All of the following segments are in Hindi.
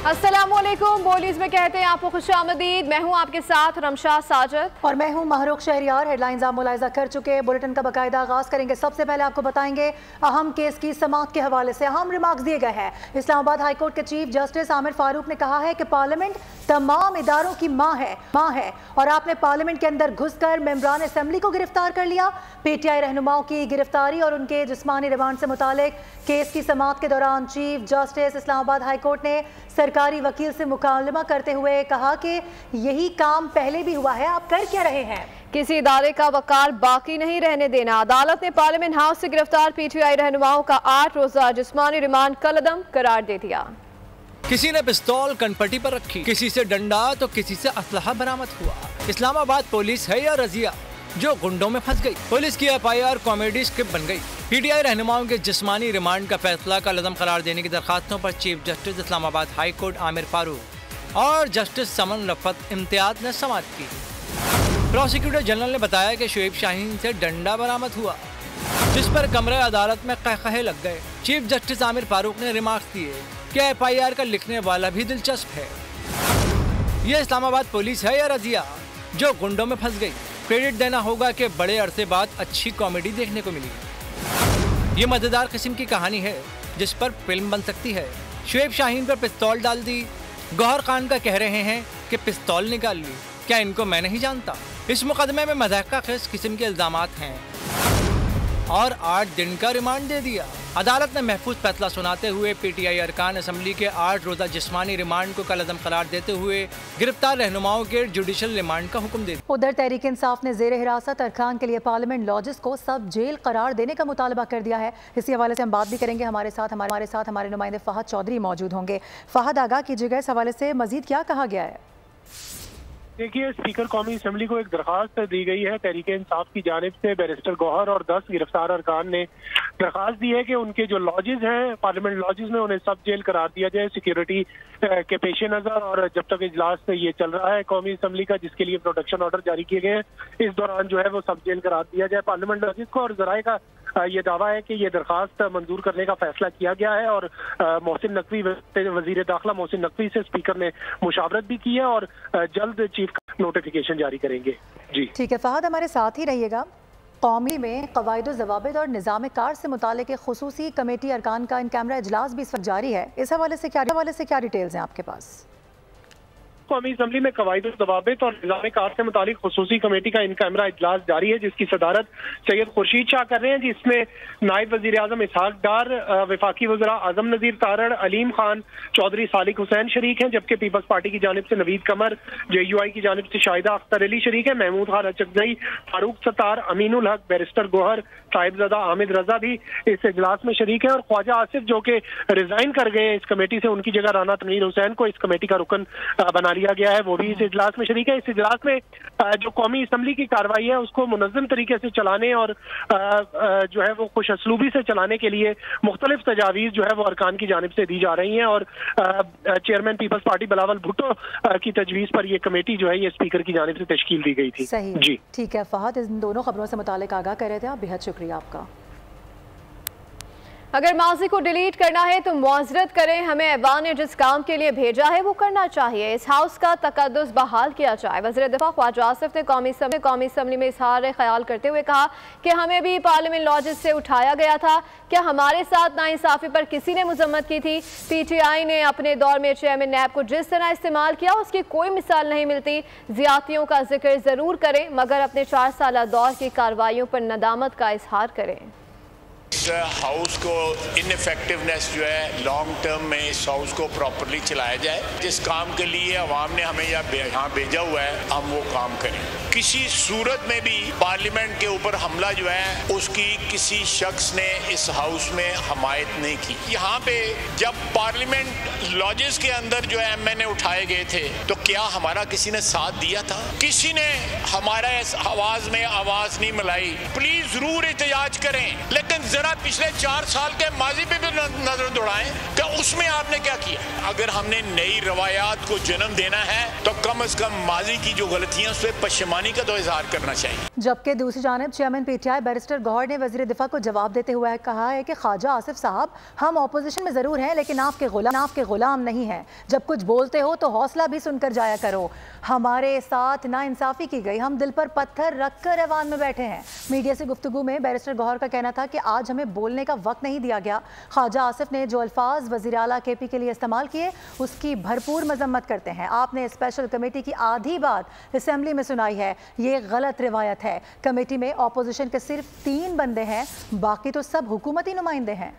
अस्सलामुअलैकुम, बोलीज में कहते हैं आपको खुशामदीद। मैं हूं आपके साथ रमशा साजिद और मैं हूं महरूख शहरियार। हेडलाइंस आप मुलाहिजा कर चुके। बुलेटिन का बाकायदा आगाज करेंगे। सबसे पहले आपको बताएंगे अहम केस की समाअत के हवाले से अहम रिमार्क्स दिए गए हैं। इस्लामाबाद हाई कोर्ट के चीफ जस्टिस आमिर फारूक ने कहा है कि पार्लियामेंट तमाम इदारों की माँ है और आपने पार्लियामेंट के अंदर घुसकर मेंबरान असेंबली को गिरफ्तार कर लिया। पीटीआई रहनुमाओं की गिरफ्तारी और उनके जिस्मानी रिमांड से मुतालिक केस की समाअत के दौरान chief justice Islamabad high court ने सरकारी वकील से मुकालमा करते हुए कहा कि यही काम पहले भी हुआ है, आप कर क्या रहे हैं? किसी इदारे का वकार बाकी नहीं रहने देना। अदालत ने पार्लियामेंट हाउस से गिरफ्तार पीटीआई रहनुमाओं का 8 रोजा जिस्मानी रिमांड कलअदम करार दे दिया। किसी ने पिस्तौल कनपट्टी पर रखी, किसी से डंडा तो किसी से असलहा बरामद हुआ। इस्लामाबाद पुलिस है या रजिया जो गुंडों में फंस गई। पुलिस की एफआईआर कॉमेडी स्क्रिप्ट बन गई। पीटीआई रहनुमाओं के जिस्मानी रिमांड का फैसला कलअदम करार देने की दरखास्तों पर chief justice Islamabad high court Aamir Farooq और जस्टिस समन रफत इम्तियाज ने समाअत की। प्रोसिक्यूटर जनरल ने बताया कि शुएब शाहीन से डंडा बरामद हुआ, जिस पर कमरे अदालत में कहकहे लग गए। चीफ जस्टिस आमिर फारूक ने रिमार्क्स दिए कि एफआईआर का लिखने वाला भी दिलचस्प है। ये इस्लामाबाद पुलिस है या रजिया जो गुंडों में फंस गई। क्रेडिट देना होगा कि बड़े अरसे बाद अच्छी कॉमेडी देखने को मिली। ये मजेदार किस्म की कहानी है जिस पर फिल्म बन सकती है। शुएब शाहीन पर पिस्तौल डाल दी, गौहर खान का कह रहे हैं कि पिस्तौल निकाल ली। क्या इनको मैं नहीं जानता? इस मुकदमे में मज़ाक़ खेज़ किस्म के इल्ज़ामात हैं और 8 दिन का रिमांड दे दिया। अदालत ने महफूज फैसला सुनाते हुए पीटीआई अरकान असम्बली के 8 रोज़ा जिस्मानी रिमांड को कलअदम करार देते हुए गिरफ्तार रहनुमाओं के जुडिशल रिमांड का हुक्म दे दिया। उधर तहरीक इंसाफ ने जेर हिरासत अरकान के लिए पार्लियामेंट लॉजेस को सब जेल करार देने का मुतालबा कर दिया है। इसी हवाले से हम बात भी करेंगे। हमारे साथ हमारे नुमाइंदे फहद चौधरी मौजूद होंगे। फहद, आगाह कीजिएगा, इस हवाले से मजीद क्या कहा गया है? देखिए, स्पीकर कौमी असम्बली को एक दरखास्त दी गई है तहरीक इंसाफ की जानिब से। बैरिस्टर गौहर और 10 गिरफ्तार अरकान ने दरखास्त दी है कि उनके जो लॉजेज हैं पार्लियामेंट लॉजेज में उन्हें सब जेल करार दिया जाए सिक्योरिटी के पेश नज़र। और जब तक इजलास ये चल रहा है कौमी असम्बली का, जिसके लिए प्रोटेक्शन ऑर्डर जारी किए गए हैं, इस दौरान जो है वो सब जेल करार दिया जाए पार्लियामेंट लॉजेज को। और जराए का ये दावा है कि ये दरखास्त मंजूर करने का फैसला किया गया है और मोहसिन नकवी वजीर दाखिला मोहसिन नकवी से स्पीकर ने मुशावरत भी की है और जल्द चीफ नोटिफिकेशन जारी करेंगे। जी ठीक है फहद, हमारे साथ ही रहिएगा। कौमी में कवायद ज़वाबित और निज़ाम कार से मुतालिक खुसूसी कमेटी अरकान का इन कैमरा इजलास भी इस वक्त जारी है। इस हवाले से क्या डिटेल्स हैं आपके पास? कौमी असम्बली में कवायद ज़वाबित और निज़ाम कार से मुतालिक खुसूसी कमेटी का इन कैमरा इजलास जारी है, जिसकी सदारत सैयद खुर्शीद शाह कर रहे हैं, जिसमें नायब वज़ीर आज़म इसहाक डार, वफाकी वज़रा आज़म नज़ीर तारड़, अलीम खान चौधरी, सालिक हुसैन शरीक हैं, जबकि पीपल्स पार्टी की जानिब से नवीद कमर, JUI की जानिब से शाहिदा अख्तर अली शरीक है, महमूद खान अचकजई, फारूक सत्तार, अमीनुल हक, बैरिस्टर गौहर, साहिबजादा हामिद रजा भी इस इजलास में शरीक है। और ख्वाजा आसिफ जो कि रिजाइन कर गए इस कमेटी से, उनकी जगह राना तनवीर हुसैन को इस कमेटी का रुकन बना लिया गया है, वो भी इस इजलास में शरीक है। इस इजलास में जो कौमी असम्बली की कार्रवाई है उसको मुनज़्ज़म तरीके से चलाने और जो है वो खुश असलूबी से चलाने के लिए मुख्तलिफ तजावीज़ जो है वो अरकान की जानिब से दी जा रही हैं। और चेयरमैन पीपल्स पार्टी बिलावल भुट्टो की तजवीज़ पर यह कमेटी जो है ये स्पीकर की जानिब से तश्कील दी गई थी। सही जी, ठीक है फहद, इन दोनों खबरों से मुतालिक आगाह कर रहे थे आप, बेहद शुक्रिया आपका। अगर माजी को डिलीट करना है तो मुआज़रत करें। हमें ऐवान ने जिस काम के लिए भेजा है वो करना चाहिए। इस हाउस का तकद्दुस बहाल किया जाए। वज़ीर दिफा ख्वाजा आसिफ ने कौमी असम्बली में इजहार ख्याल करते हुए कहा कि हमें भी पार्लियामेंट लॉजेस से उठाया गया था। क्या हमारे साथ नाइंसाफ़ी पर किसी ने मजम्मत की थी? PTI ने अपने दौर में चेयरमैन नैब को जिस तरह इस्तेमाल किया उसकी कोई मिसाल नहीं मिलती। ज़ियादतियों का जिक्र ज़रूर करें मगर अपने 4 साल दौर की कार्रवाइयों पर नदामत का इजहार करें। इस हाउस को इनफेक्टिवनेस जो है लॉन्ग टर्म में इस हाउस को प्रॉपरली चलाया जाए। जिस काम के लिए अवाम ने हमें यहाँ भेजा हुआ है हम वो काम करें। किसी सूरत में भी पार्लियामेंट के ऊपर हमला जो है उसकी किसी शख्स ने इस हाउस में हमायत नहीं की। यहाँ पे जब पार्लियामेंट लॉजेस के अंदर जो है MNA उठाए गए थे तो क्या हमारा किसी ने साथ दिया था? किसी ने हमारा इस आवाज में आवाज नहीं मिलाई। प्लीज जरूर एहतजाज करें लेकिन जरा पिछले 4 साल के माजी पे भी नजर दौड़ाएं कि उसमें आपने क्या किया। अगर हमने नई रवायात को जन्म देना है तो कम से कम माजी की जो गलतियां उस पर पशेमानी मेहरबानी का तो इजहार करना चाहिए। जबकि दूसरी जानिब चेयरमैन पीटीआई बैरिस्टर गौहर ने वज़ीर दिफा को जवाब देते हुए कहा है कि ख्वाजा आसिफ साहब, हम ऑपोजिशन में ज़रूर हैं लेकिन आपके गुलाम नहीं हैं। जब कुछ बोलते हो तो हौसला भी सुनकर जाया करो। हमारे साथ नाइंसाफ़ी की गई, हम दिल पर पत्थर रख कर ऐवान में बैठे हैं। मीडिया से गुफ्तगू में बैरिस्टर गौहर का कहना था कि आज हमें बोलने का वक्त नहीं दिया गया। ख्वाजा आसिफ ने जो अल्फाज वज़ीर आला केपी के लिए इस्तेमाल किए उसकी भरपूर मजम्मत करते हैं। आपने स्पेशल कमेटी की आधी बात असेंबली में सुनाई है, ये गलत रिवायत है। कमेटी में ऑपोजिशन के सिर्फ 3 बंदे हैं, बाकी तो सब हुकूमती नुमाइंदे हैं।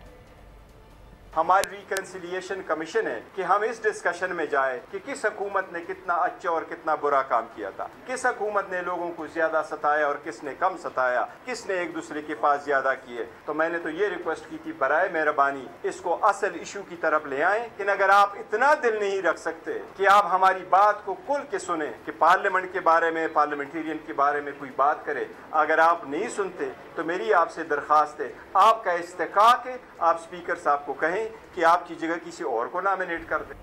हमारी रिकन्सिलिएशन कमीशन है कि हम इस डिस्कशन में जाए कि किस हुकूमत ने कितना अच्छा और कितना बुरा काम किया था, किस हुकूमत ने लोगों को ज्यादा सताया और किसने कम सताया, किसने एक दूसरे के पास ज्यादा किए। तो मैंने तो ये रिक्वेस्ट की थी, बराए मेहरबानी इसको असल इशू की तरफ ले आएं कि अगर आप इतना दिल नहीं रख सकते कि आप हमारी बात को खुल के सुने कि पार्लियामेंट के बारे में, पार्लियामेंटेरियन के बारे में कोई बात करे, अगर आप नहीं सुनते तो मेरी आपसे दरख्वास्त है, आपका इस्तेकाक है, आप स्पीकर साहब को कहें कि आपकी जगह किसी और को नॉमिनेट कर दें।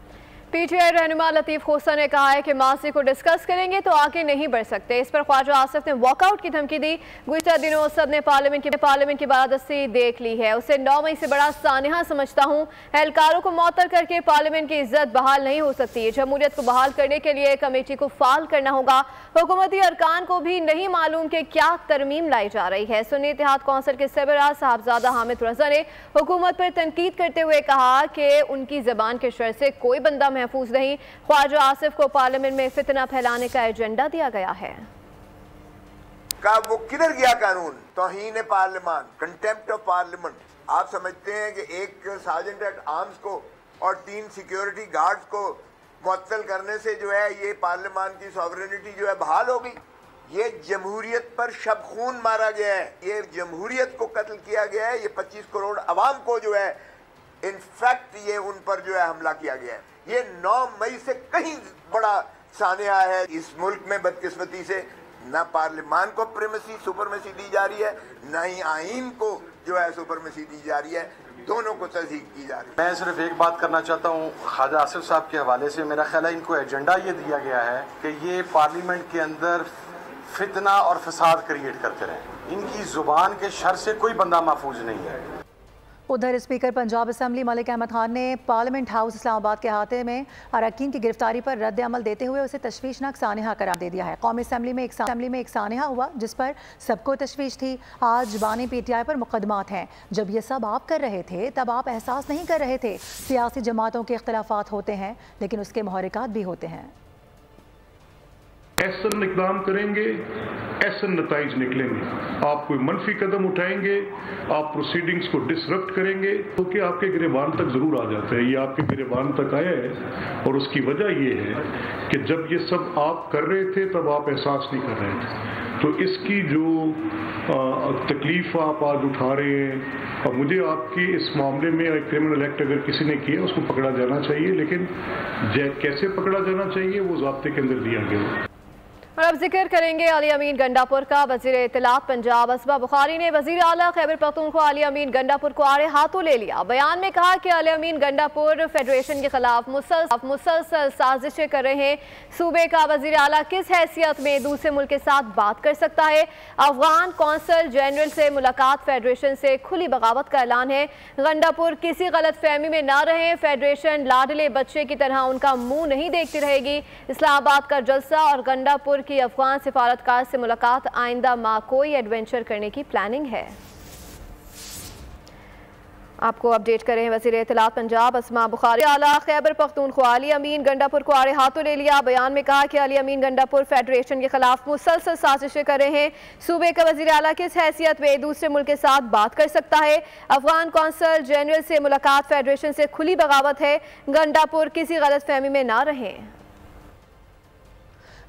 पीटीआई रहनुमा लतीफ़ खोसा ने कहा है कि माजी को डिस्कस करेंगे तो आगे नहीं बढ़ सकते। इस पर ख्वाजा आसिफ ने वॉकआउट की धमकी दी। गुज़िश्ता दिनों सब ने पार्लियामेंट की बारादस्ती देख ली है, उसे 9 मई से बड़ा सानिहा समझता हूँ। एहलकारों को मअतल करके पार्लियामेंट की इज्जत बहाल नहीं हो सकती। जमहूरियत को बहाल करने के लिए कमेटी को फाल करना होगा। हुकूमती अरकान को भी नहीं मालूम कि क्या तरमीम लाई जा रही है। सुन्नी इत्तेहाद कौंसिल के सरबराह साहबजादा हामिद रज़ा ने हुकूमत पर तनकीद करते हुए कहा कि उनकी ज़बान के शर से कोई बंदा महफूज नहीं। ख्वाजा आसिफ को पार्लियामेंट में फितना फैलाने का एजेंडा दिया गया है। वो किधर गया कानून? तौहीन पार्लियामान, कंटेम्प्ट ऑफ पार्लियामेंट। आप समझते हैं कि एक सार्जेंट एट आर्म्स को और 3 सिक्योरिटी गार्ड्स को मुअत्तल करने से जो है ये पार्लियामान की सॉवरेनिटी जो है बहाल हो गई? ये जमहूरियत पर शब खून मारा गया है, ये जमहूरियत को कत्ल किया गया है, ये 25 करोड़ अवाम को जो है इनफैक्ट ये उन पर जो है हमला किया गया है। ये 9 मई से कहीं बड़ा सानिया है। इस मुल्क में बदकिस्मती से ना पार्लियामान को सुपरमेसी दी जा रही है, ना ही आईन को जो है सुपरमेसी दी जा रही है, दोनों को तस्दीक की जा रही है। मैं सिर्फ एक बात करना चाहता हूँ ख्वाजा आसिफ साहब के हवाले से। मेरा ख्याल है इनको एजेंडा ये दिया गया है कि ये पार्लियामेंट के अंदर फितना और फसाद क्रिएट करते रहें। इनकी जुबान के शर से कोई बंदा महफूज नहीं है। उधर स्पीकर पंजाब असम्बली मलिक अहमद खान ने पार्लियामेंट हाउस इस्लामाबाद के अहाते में अरकान की गिरफ्तारी पर रद्द अमल देते हुए उसे तशवीशनाक सानिहा करार दे दिया है। कौमी असम्बली में एक सानिहा हुआ जिस पर सबको तशवीश थी। आज बानी पीटीआई पर मुकदमात हैं। जब ये सब आप कर रहे थे तब आप एहसास नहीं कर रहे थे। सियासी जमातों के इख्तलाफात होते हैं लेकिन उसके मुहर्रिकात भी होते हैं। ऐसा इक़दाम करेंगे, ऐसा नताइज निकलेंगे। आप कोई मनफी कदम उठाएंगे, आप प्रोसीडिंग्स को डिसरप्ट करेंगे तो कि आपके गिरेबान तक ज़रूर आ जाता है। ये आपके गिरेबान तक आया है और उसकी वजह ये है कि जब ये सब आप कर रहे थे तब आप एहसास नहीं कर रहे थे। तो इसकी जो तकलीफ आप आज उठा रहे हैं, और मुझे आपकी इस मामले में क्रिमिनल एक्ट अगर किसी ने किया उसको पकड़ा जाना चाहिए, लेकिन कैसे पकड़ा जाना चाहिए वो ज़ाब्ते के अंदर दिया गया। और अब जिक्र करेंगे अली अमीन गंडापुर का। वज़ीर इत्तलात पंजाब असबा बुखारी ने वज़ीर आला खैबर पख्तूनख्वा अली अमीन गंडापुर को आड़े हाथों ले लिया। बयान में कहा कि अली अमीन गंडापुर फेडरेशन के खिलाफ मुसलसल साजिशें कर रहे हैं। सूबे का वज़ीर आला किस हैसियत में दूसरे मुल्क के साथ बात कर सकता है? अफगान कौंसल जनरल से मुलाकात फेडरेशन से खुली बगावत का ऐलान है। गंडापुर किसी गलत फहमी में ना रहे, फेडरेशन लाडले बच्चे की तरह उनका मुंह नहीं देखती रहेगी। इस्लामाबाद का जलसा और गंडापुर की अफगान सिफारतकार से मुलाकात आइंदा माह कोई एडवेंचर करने की प्लानिंग है। आपको अपडेट करें वज़ीर इत्तलात पंजाब असमा बुखारी आला खैबर पख्तूनख्वा अली अमीन गंडापुर को आड़े हाथों ले लिया। बयान में कहा कि अली अमीन गंडापुर फेडरेशन के खिलाफ मुसलसल साजिशें कर रहे हैं। सूबे का वज़ीर आला किस हैसियत में दूसरे मुल्क के साथ बात कर सकता है? अफगान कौंसल जनरल से मुलाकात फेडरेशन से खुली बगावत है। गंडापुर किसी गलत फहमी में ना रहें।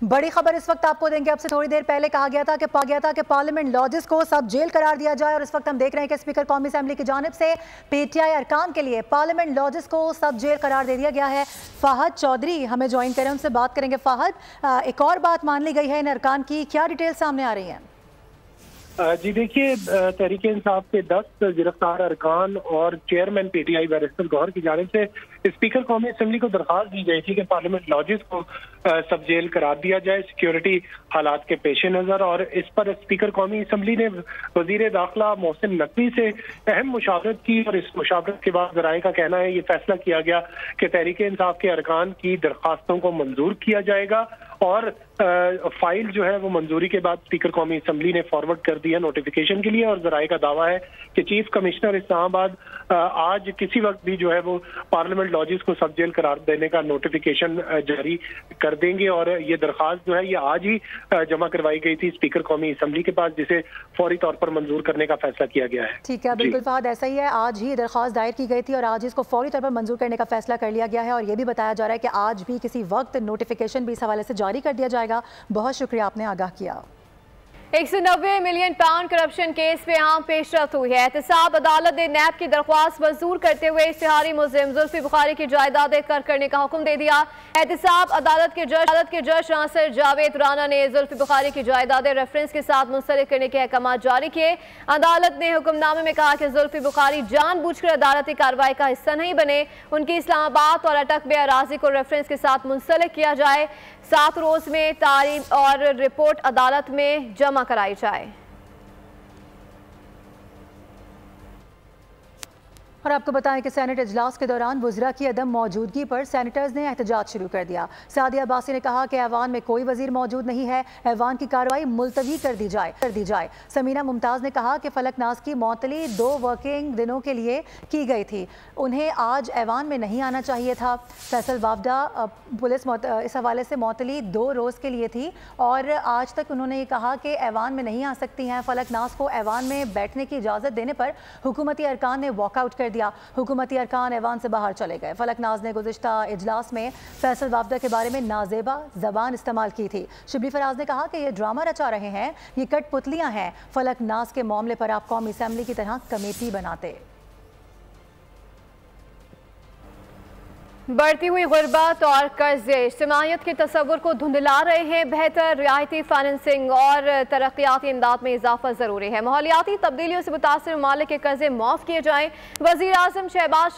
बड़ी खबर इस वक्त आपको देंगे। अब से थोड़ी देर पहले कहा गया था कि पार्लियामेंट लॉजेस को सब जेल करार दिया जाए और इस वक्त हम देख रहे हैं कि स्पीकर कौमी असेंबली की जानिब से पीटीआई अरकान के लिए पार्लियामेंट लॉजेस को सब जेल करार दे दिया गया है। फ़ाहद चौधरी हमें ज्वाइन करें, उनसे बात करेंगे। फ़ाहद, एक और बात मान ली गई है इन अरकान की, क्या डिटेल सामने आ रही है? जी देखिए, तहरीक इंसाफ के 10 गिरफ्तार अरकान और चेयरमैन पीटीआई बैरिस्टर गौहर की जानिब से स्पीकर कौमी असम्बली को दरख्वास्त दी गई थी कि पार्लियामेंट लॉजेस को सब जेल करार दिया जाए सिक्योरिटी हालात के पेश नज़र। और इस पर स्पीकर कौमी असम्बली ने वजीर दाखिला मोहसिन नकवी से अहम मुशावरत की और इस मुशावरत के बाद ज़राए का कहना है ये फैसला किया गया कि तहरीक इंसाफ के अरकान की दरख्वास्तों को मंजूर किया जाएगा और फाइल जो है वो मंजूरी के बाद स्पीकर कौमी असम्बली ने फॉरवर्ड कर दिया नोटिफिकेशन के लिए। और जराए का दावा है कि चीफ कमिश्नर इस्लामाबाद आज किसी वक्त भी जो है वो पार्लियामेंट लॉजेस को सब जेल करार देने का नोटिफिकेशन जारी कर देंगे। और ये दरख्वास्त जो है ये आज ही जमा करवाई गई थी स्पीकर कौमी असम्बली के पास, जिसे फौरी तौर पर मंजूर करने का फैसला किया गया है। ठीक है, बिल्कुल फहद, ऐसा ही है। आज ही दरख्वास्त दायर की गई थी और आज इसको फौरी तौर पर मंजूर करने का फैसला कर लिया गया है। और ये भी बताया जा रहा है कि आज भी किसी वक्त नोटिफिकेशन भी इस हवाले से जारी कर दिया जाएगा। बहुत शुक्रिया, आपने आगाह किया। 190 मिलियन पाउंड करप्शन केस में अहम पेशरफ्त हुई है। एहतसाब अदालत ने नैब की दरख्वास्त मंजूर करते हुए इश्तिहारी मुलजिम जुल्फी बुखारी की जायदादें कर्क करने का हुक्म दे दिया। एहतसाब अदालत के जज नासिर जावेद राना ने जुल्फी बुखारी की जायदादें रेफरेंस के साथ मुंसलिक करने के अहकाम जारी किए। अदालत ने हुक्मनामे में कहा कि जुल्फी बुखारी जानबूझकर अदालती कार्रवाई का हिस्सा नहीं बने, उनकी इस्लामाबाद और अटक में अराजी को रेफरेंस के साथ मुंसलिक किया जाए, 7 रोज में तारीख और रिपोर्ट अदालत में जमा कराई जाए। और आपको बताएं कि सेनेट इजलास के दौरान वज़रा की अदम मौजूदगी पर सेनेटर्स ने एहतजाज शुरू कर दिया। सादिया अब्बासी ने कहा कि ऐवान में कोई वजीर मौजूद नहीं है, ऐवान की कार्रवाई मुलतवी कर दी जाए। समीना मुमताज़ ने कहा कि फलकनाज की मौतली 2 वर्किंग दिनों के लिए की गई थी, उन्हें आज ऐवान में नहीं आना चाहिए था। फैसल वावडा पुलिस इस हवाले से मौतली 2 रोज़ के लिए थी और आज तक उन्होंने ये कहा कि ऐवान में नहीं आ सकती हैं। फलकनाज को ऐवान में बैठने की इजाज़त देने पर हुकूमती अरकान ने वॉकआउट कर दिया। हुकूमती अरकान ऐवान से बाहर चले गए। फलकनाज ने गुज़िश्ता इजलास में फैसल वावडा के बारे में नाजेबा ज़बान इस्तेमाल की थी। शिबली फराज ने कहा कि ये ड्रामा रचा रहे हैं, ये कठपुतलियां हैं। फलकनाज के मामले पर आप कौमी असम्बली की तरह कमेटी बनाते। बढ़ती हुई गुर्बत और कर्जे इज्तिमाइयत के तस्वुर को धुंधला रहे हैं। बेहतर रियायती फाइनेंसिंग और तरक्याती इमदाद में इजाफा जरूरी है। माहौलियाती तब्दीलियों से मुतासिर ममालिक के कर्जे माफ किए जाएं। वज़ीर आज़म शहबाज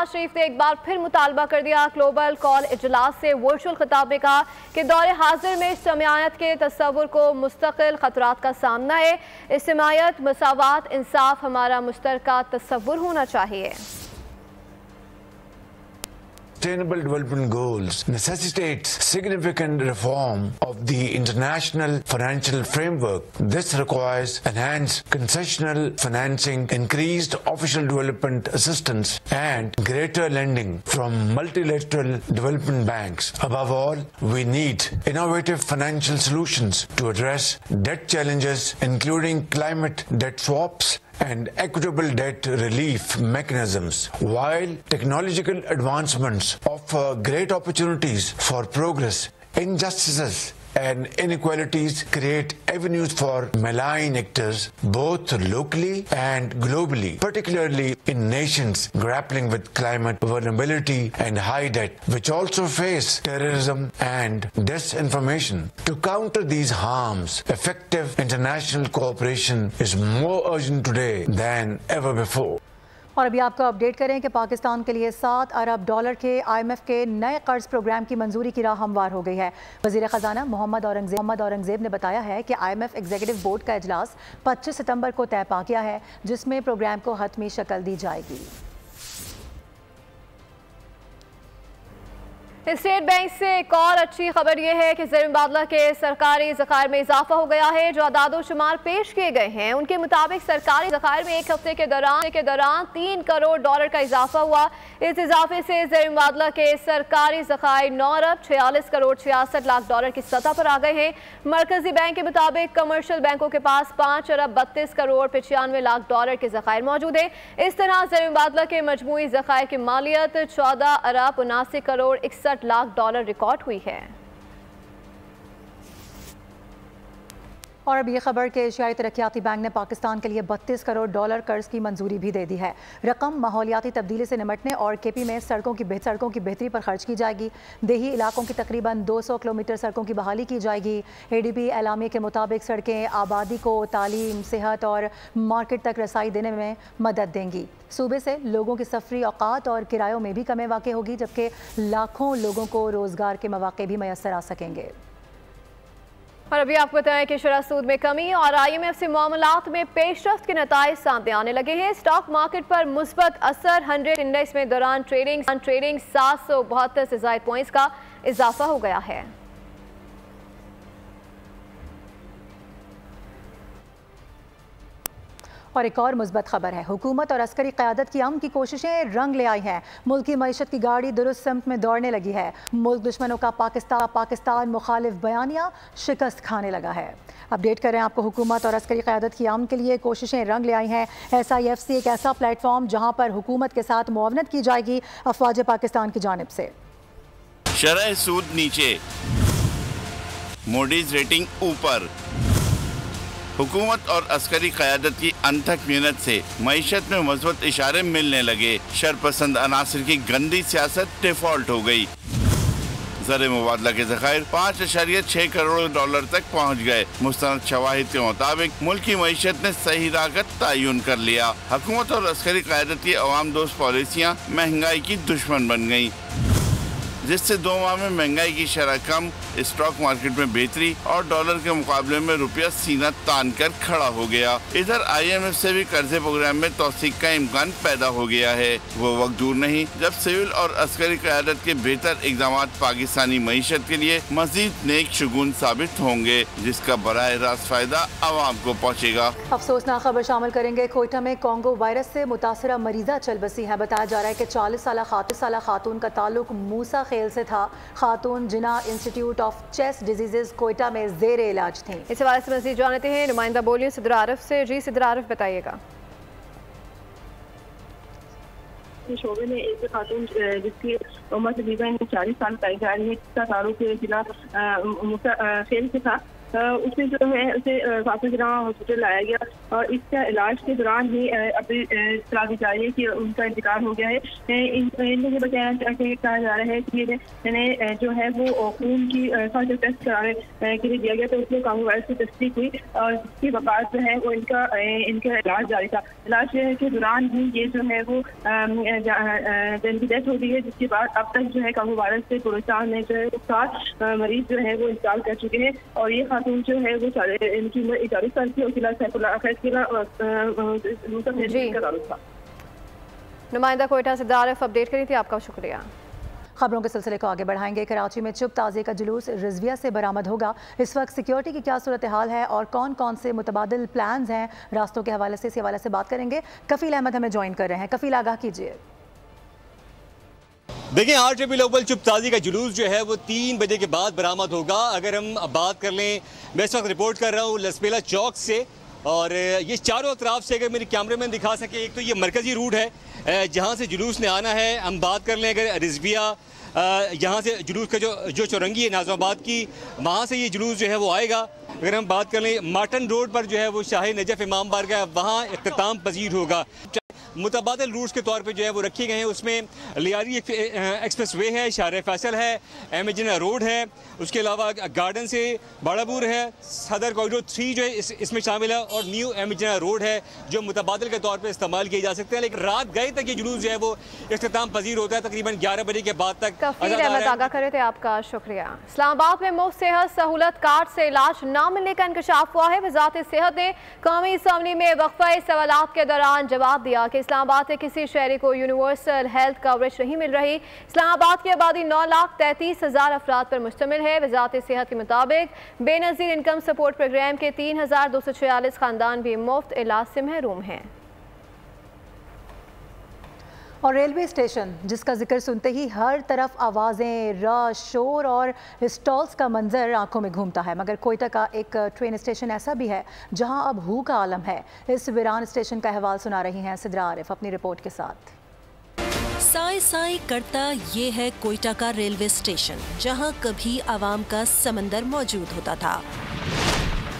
शरीफ ने एक बार फिर मुतालबा कर दिया। ग्लोबल कॉल इजलास से वर्चुअल खिताब में कहा कि दौरे हाजिर में इज्तिमाइयत के तस्वुर को मुस्तकिल खतरात का सामना है। इज्तिमाइयत, मसावात, इंसाफ हमारा मुश्तरका तस्वुर होना चाहिए। Sustainable Development Goals necessitates significant reform of the international financial framework. This requires enhanced concessional financing, increased official development assistance, and greater lending from multilateral development banks. Above all, we need innovative financial solutions to address debt challenges, including climate debt swaps and equitable debt relief mechanisms. While technological advancements offer great opportunities for progress, injustices and inequalities create avenues for malign actors both locally and globally, particularly in nations grappling with climate vulnerability and high debt, which also face terrorism and disinformation. To counter these harms, effective international cooperation is more urgent today than ever before. और अभी आपको अपडेट करें कि पाकिस्तान के लिए $7 अरब के IMF के नए कर्ज प्रोग्राम की मंजूरी की राह हमवार हो गई है। वज़ीर ख़जाना मोहम्मद औरंगज़ेब ने बताया है कि IMF एग्जीक्यूटिव बोर्ड का इजलास 25 सितंबर को तय पा गया है, जिसमें प्रोग्राम को हतमी शक्ल दी जाएगी। स्टेट बैंक से एक और अच्छी खबर यह है कि ज़र मुबादला के सरकारी ज़खायर में इजाफा हो गया है। जो अदादो शुमार पेश किए गए हैं उनके मुताबिक सरकारी ज़खायर में एक हफ्ते के दौरान $3 करोड़ का इजाफा हुआ। इस इजाफे से ज़र मुबादला के सरकारी ज़खायर $9 अरब 46 करोड़ 66 लाख की सतह पर आ गए हैं। मरकजी बैंक के मुताबिक कमर्शियल बैंकों के पास $5 अरब 32 करोड़ 95 लाख के ज़खायर मौजूद है। इस तरह ज़र मुबादला के मजमूई ज़खायर की मालियत $14 अरब 79 करोड़ 61 लाख रिकॉर्ड हुई है। और अब ये खबर कि एशियाई तरक्याती बैंक ने पाकिस्तान के लिए $32 करोड़ कर्ज की मंजूरी भी दे दी है। रकम माहौलियाती तब्दीली से निपटने और केपी में सड़कों की बेहतरी पर खर्च की जाएगी। देही इलाकों की तकरीबन 200 किलोमीटर सड़कों की बहाली की जाएगी। ADB एलामिया के मुताबिक सड़कें आबादी को तालीम, सेहत और मार्केट तक रसाई देने में मदद देंगी। सूबे से लोगों की सफरी औकात और किरायों में भी कमी वाक़ई होगी, जबकि लाखों लोगों को रोज़गार के मौक़े भी मैसर आ सकेंगे। और अभी आपको बताएं कि शरह सूद में कमी और IMF से मामलात में पेशरफ्त के नताइज सामने आने लगे हैं। स्टॉक मार्केट पर मुस्बत असर। 100 इंडेक्स में दौरान ट्रेडिंग 772 से ज़ायद पॉइंट्स का इजाफा हो गया है। और एक और मुस्बत खबर है, हुकूमत और अस्करी क़यादत की अमन की कोशिशें रंग ले आई हैं। मुल्क की मईशत की गाड़ी दुरुस्त सिमत में दौड़ने लगी है। मुल्क दुश्मनों का पाकिस्तान मुखालिफ बयानिया शिकस्त खाने लगा है। अपडेट कर रहे हैं आपको, हुकूमत और अस्करी क़यादत की अमन के लिए कोशिशें रंग ले आई हैं। SIFC एक ऐसा प्लेटफॉर्म जहाँ पर हुकूमत के साथ मुआवनत की जाएगी अफवाज पाकिस्तान की जानिब से। शरह सूद नीचे, मूडीज रेटिंग ऊपर। हुकूमत और अस्करी क़यादत की अनथक मेहनत से मईशत में मज़बूत इशारे मिलने लगे। शरपसंद अनासर की गंदी सियासत डिफॉल्ट हो गई। ज़र मुबादला के ज़खायर $5.6 करोड़ तक पहुँच गए। मुस्तनद शवाहिद के मुताबिक मुल्क की मईशत ने सही राह का तयन कर लिया। हुकूमत और अस्करी क़यादत की अवाम दोस्त पॉलिसियाँ महंगाई की दुश्मन बन गयी, जिससे 2 माह में महंगाई की शरह कम, स्टॉक मार्केट में बेहतरी और डॉलर के मुकाबले में रुपया सीना तान कर खड़ा हो गया। इधर IMF से भी कर्जे प्रोग्राम में तौसीक का इम्कान पैदा हो गया है। वो वक्त दूर नहीं जब सिविल और अस्करी क़यादत के बेहतर इक़दाम पाकिस्तानी मईशत के लिए मजीद नेक शगुन साबित होंगे, जिसका बराह रास्त फायदा आवाम को पहुँचेगा। अफसोसनाक खबर शामिल करेंगे। कोयटा में कोंगो वायरस से मुतासरा मरीजा चल बसी है। बताया जा रहा है कि 40 साल खातून का ताल्लुक मूसा खेल से था। Khatoon Jinnah institute of chest diseases Quetta में ज़ेर इलाज थी। इस हवाले से मज़ीद जानते हैं नुमाइंदा बोलिए सिद्र आरिफ से। जी सिद्र आरिफ, बताइएगा। शोबे में एक खातून जिसकी उम्र तकरीबन 40 साल बताई जा रही है, जिसका ताल्लुक जिला मूसा खेल से था, उसमें जो है उसे फातिमा हॉस्पिटल लाया गया और इसका इलाज के दौरान ही अभी इत्तला दी जा रही है कि उनका इंतकाल हो गया है। इनके बताया कहा जा रहा है कि इन्हें जो है वो खून की फर्स्ट टेस्ट कराने के लिए दिया गया, तो उसमें काबू वायरस की तस्दीक हुई और जिसके बाद जो है वो इनका इलाज जारी था। इलाज के दौरान ही ये जो है वो इनकी डेथ हो गई है, जिसके बाद अब तक जो है काबू वायरस से बलूचिस्तान में जो है 7 मरीज जो है वो इंतकाल कर चुके हैं और ये जो है वो इनकी उम्र 40 साल की था। नुमाइंदा कोयटा से दारिफ अपडेट करी थी, आपका शुक्रिया। खबरों के सिलसिले को आगे बढ़ाएंगे। कराची में चुप ताज़े का जुलूस रिजविया से बरामद होगा। इस वक्त सिक्योरिटी की क्या सूरत हाल है और कौन कौन से मुतबादिल प्लान्स हैं रास्तों के हवाले से, इस हवाले से बात करेंगे। कफील अहमद हमें ज्वाइन कर रहे हैं। कफील, आगाह कीजिए। देखिए, RTP अव्वल चुप ताज़ी का जुलूस जो है वो 3 बजे के बाद बरामद होगा। अगर हम बात कर लें, मैं इस वक्त रिपोर्ट कर रहा हूँ लसबेला चौक से और ये चारों तरफ से अगर मेरे कैमरामैन दिखा सके, एक तो ये मरकज़ी रूट है जहाँ से जुलूस ने आना है। हम बात कर लें अगर रिजविया यहाँ से जुलूस का जो चौरंगी है नाज़िमाबाद की, वहाँ से ये जुलूस जो है वो आएगा। अगर हम बात कर लें मार्टन रोड पर जो है वो शाही नजफ इमाम बारगाह, वहाँ इख्तिताम पजीर होगा। मुतबादिल रूट्स के तौर पे जो है वो रखे गए हैं, उसमें लियारी एक्सप्रेस वे है, शार फैसल है, एमेजिना रोड है, उसके अलावा गार्डन से बाड़ापुर है, सदर कॉरिडोर 3 जो है इसमें शामिल है और न्यू एमेजिना रोड है जो मुतबादिल के तौर पे इस्तेमाल किए जा सकते हैं। लेकिन रात गए तक ये जुलूस जो है वो इख्तिताम पजीर होता है, तकरीबन 11 बजे के बाद तक। आगाह करे थे, आपका शुक्रिया। इस्लामाबाद में मुफ्त सेहत सहूलत कार्ड से इलाज न मिलने का इंकशाफ हुआ है। वज़ारत सेहत ने कौमी असम्बली में वक्फा सवालात के दौरान जवाब दिया कि इस्लामाबाद के किसी शहरी को यूनिवर्सल हेल्थ कवरेज नहीं मिल रही। इस्लामाबाद की आबादी 9,33,000 अफराद पर मुश्तमिल है। वज़ारत सेहत के मुताबिक बेनज़ीर इनकम सपोर्ट प्रोग्राम के 3,246 खानदान भी मुफ्त इलाज से महरूम हैं। और रेलवे स्टेशन जिसका जिक्र सुनते ही हर तरफ आवाज़ें, रश, शोर और स्टॉल्स का मंजर आंखों में घूमता है। मगर कोयटा का एक ट्रेन स्टेशन ऐसा भी है जहां अब हू का आलम है। इस वीरान स्टेशन का अहवाल सुना रही हैं सिद्रा आरिफ अपनी रिपोर्ट के साथ। साई साई करता ये है कोयटा का रेलवे स्टेशन, जहां कभी आवाम का समंदर मौजूद होता था।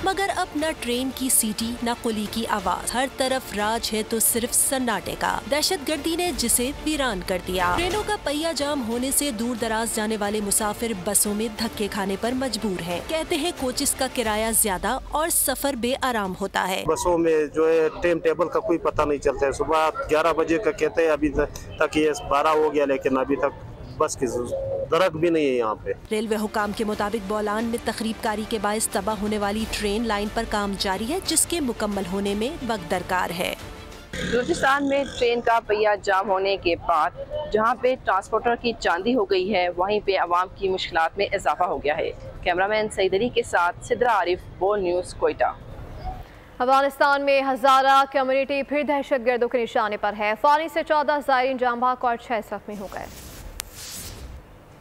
मगर अब न ट्रेन की सीटी न कुली की आवाज, हर तरफ राज है तो सिर्फ सन्नाटे का। दहशतगर्दी ने जिसे वीरान कर दिया। ट्रेनों का पहिया जाम होने से दूर दराज जाने वाले मुसाफिर बसों में धक्के खाने पर मजबूर हैं। कहते हैं कोचेस का किराया ज्यादा और सफर बेआराम होता है। बसों में जो है टाइम टेबल का कोई पता नहीं चलता है। सुबह 11 बजे का कहते हैं, अभी तक ये 12 हो गया, लेकिन अभी तक बस की दरक भी नहीं है यहाँ पे। रेलवे हुकाम के मुताबिक बोलान में तखरीबकारी के बायस तबाह होने वाली ट्रेन लाइन पर काम जारी है, जिसके मुकम्मल होने में वक्त दरकार है। बलूचिस्तान में ट्रेन का पहिया जाम होने के बाद जहां पे ट्रांसपोर्टर की चांदी हो गई है, वहीं पे आवाम की मुश्किलात में इजाफा हो गया है। कैमरामैन सईद अली के साथ सिद्रा आरिफ, बोल न्यूज़, कोयटा। अफगानिस्तान में हजारा कम्युनिटी फिर दहशतगर्दों के निशाने पर है। फानी से 14 ज़ायरीन जाम बहक और 6 जख्मी हो गए।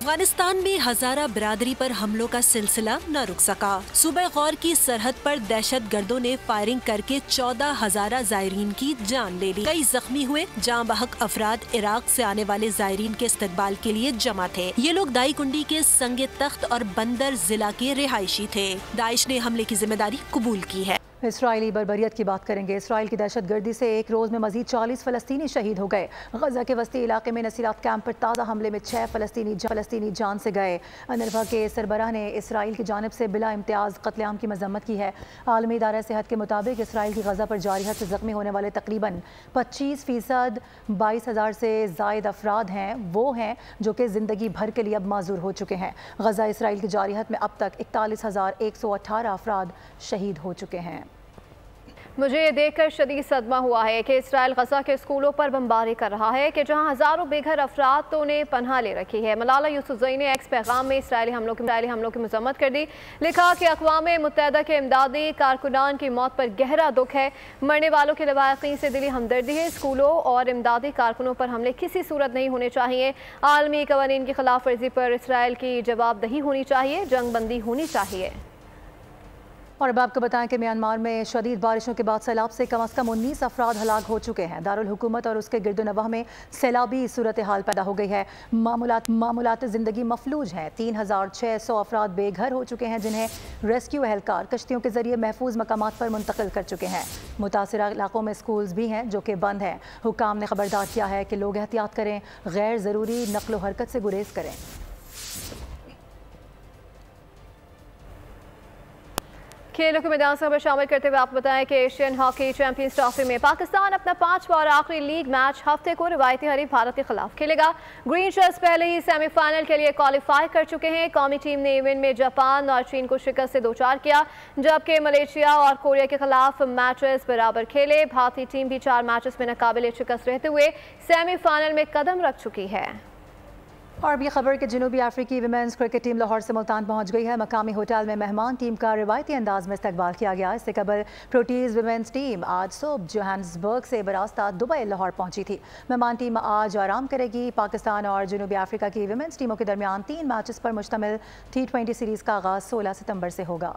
अफगानिस्तान में हजारा बिरादरी पर हमलों का सिलसिला न रुक सका। सूबे गौर की सरहद पर दहशतगर्दों ने फायरिंग करके 14 हजारा ज़ायरीन की जान ले ली। कई जख्मी हुए। जाम बहक अफराद इराक से आने वाले ज़ायरीन के इस्तकबाल के लिए जमा थे। ये लोग दाईकुंडी के संगे तख्त और बंदर जिला के रिहायशी थे। दाइश ने हमले की जिम्मेदारी कबूल की है। इसराइली बर्बरियत की बात करेंगे। इसराइल की दहशतगर्दी से एक रोज़ में मजीद 40 फ़लस्तीनी शहीद हो गए। गजा के वस्ती इलाके में नसीरात कैंप पर ताज़ा हमले में 6 फ़लस्तीनी जान से गए। अनरवा के सरबराह ने इसराइल की जानिब से बिला इम्तियाज़ कत्लेआम की मजम्मत की है। आलमी इदारा सेहत के मुताबिक इसराइल की गजा पर जारी हद से ज़ख्मी होने वाले तकरीबन 25% 22,000 से ज़ायद अफराद हैं, वो हैं जो कि ज़िंदगी भर के लिए अब माजूर हो चुके हैं। गजा इसराइल की जारी हद में अब तक 41,118 अफराद शहीद हो चुके हैं। मुझे ये देखकर शदीद सदमा हुआ है कि इसराइल गजा के स्कूलों पर बमबारी कर रहा है कि जहां हज़ारों बेघर अफराद तो ने पनाह ले रखी है। मलाला यूसुफ़ज़ई ने एक्स पैगाम में इसराइली हमलों की मजम्मत कर दी। लिखा कि अक़वाम मुत्तहिदा के इमदादी कारकुनान की मौत पर गहरा दुख है। मरने वालों के लवाहिकीन से दिली हमदर्दी है। स्कूलों और इमदादी कारकुनों पर हमले किसी सूरत नहीं होने चाहिए। आलमी कवानीन की खिलाफ वर्जी पर इसराइल की जवाबदही होनी चाहिए, जंग बंदी होनी चाहिए। और अब आपको बताएं कि म्यांमार में शदीद बारिशों के बाद सैलाब से कम अज़ कम 19 अफराद हलाक हो चुके हैं। दारुल हुकूमत और उसके गिरदोनवाह में सैलाबी सूरत हाल पैदा हो गई है। मामूलात ज़िंदगी मफलूज हैं। 3,600 अफराद बेघर हो चुके हैं, जिन्हें रेस्क्यू एहलकार कश्तियों के जरिए महफूज मकामात पर मुंतकिल कर चुके हैं। मुतासिरा इलाकों में स्कूल्स भी हैं जो कि बंद हैं। हुकाम ने खबरदार किया है कि लोग एहतियात करें, गैर ज़रूरी नकलो हरकत से गुरेज करें। खेलों के मैदान से खबर शामिल करते हुए आपको बताएं कि एशियन हॉकी चैंपियंस ट्रॉफी में पाकिस्तान अपना 5वां और आखिरी लीग मैच हफ्ते को रिवायती हरीफ भारत के खिलाफ खेलेगा। ग्रीन शर्ट्स पहले ही सेमीफाइनल के लिए क्वालिफाई कर चुके हैं। कौमी टीम ने इवेंट में जापान और चीन को शिकस्त से 2-4 किया, जबकि मलेशिया और कोरिया के खिलाफ मैचेस बराबर खेले। भारतीय टीम भी 4 मैचेस में नाकाबिले शिकस्त रहते हुए सेमीफाइनल में कदम रख चुकी है। और भी खबर कि जनूबी अफ्रीकी विमेंस क्रिकेट टीम लाहौर से मुल्तान पहुंच गई है। मकामी होटल में मेहमान टीम का रिवायती अंदाज में इस्तकबाल किया गया। इससे कबल प्रोटीज विमेंस टीम आज सुबह जोहान्सबर्ग से बरास्ता दुबई लाहौर पहुंची थी। मेहमान टीम आज आराम करेगी। पाकिस्तान और जनूबी अफ्रीका की विमेंस टीमों के दरमियान 3 मैचेस पर मुश्तमिल T20 सीरीज़ का आगाज़ 16 सितंबर से होगा।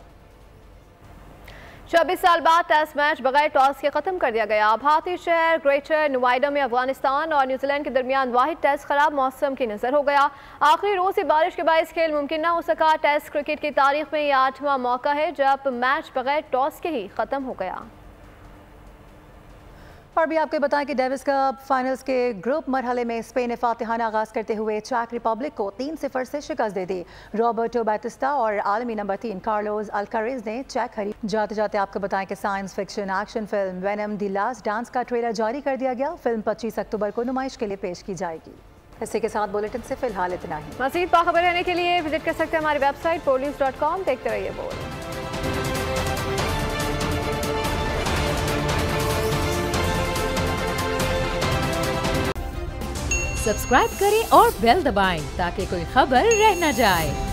26 साल बाद टेस्ट मैच बगैर टॉस के खत्म कर दिया गया। भारतीय शहर ग्रेटर नोएडा में अफगानिस्तान और न्यूजीलैंड के दरमियान वाहिद टेस्ट खराब मौसम की नजर हो गया। आखिरी रोज से बारिश के बायस खेल मुमकिन न हो सका। टेस्ट क्रिकेट की तारीख में यह 8वां मौका है जब मैच बगैर टॉस के ही खत्म हो गया। और भी आपको बताएं कि डेविस कप फाइनल्स के ग्रुप मरहले में स्पेन ने फातिहाना आगाज करते हुए चेक रिपब्लिक को 3-0 से शिकस्त दे दी। रॉबर्टो बैटिस्टा और आलमी नंबर 3 कार्लोस अल्कारेज ने चेक खरीद। जाते जाते आपको बताएं कि science fiction action film venom the last dance का ट्रेलर जारी कर दिया गया। फिल्म 25 अक्टूबर को नुमाइश के लिए पेश की जाएगी। इसी के साथ बुलेटिन से फिलहाल इतना ही। मज़ीद बाखबर रहने के लिए विजिट कर सकते हैं हमारी वेबसाइट boldnews.com। देखते रहिए बोल। सब्सक्राइब करें और बेल दबाएं ताकि कोई खबर रह न जाए।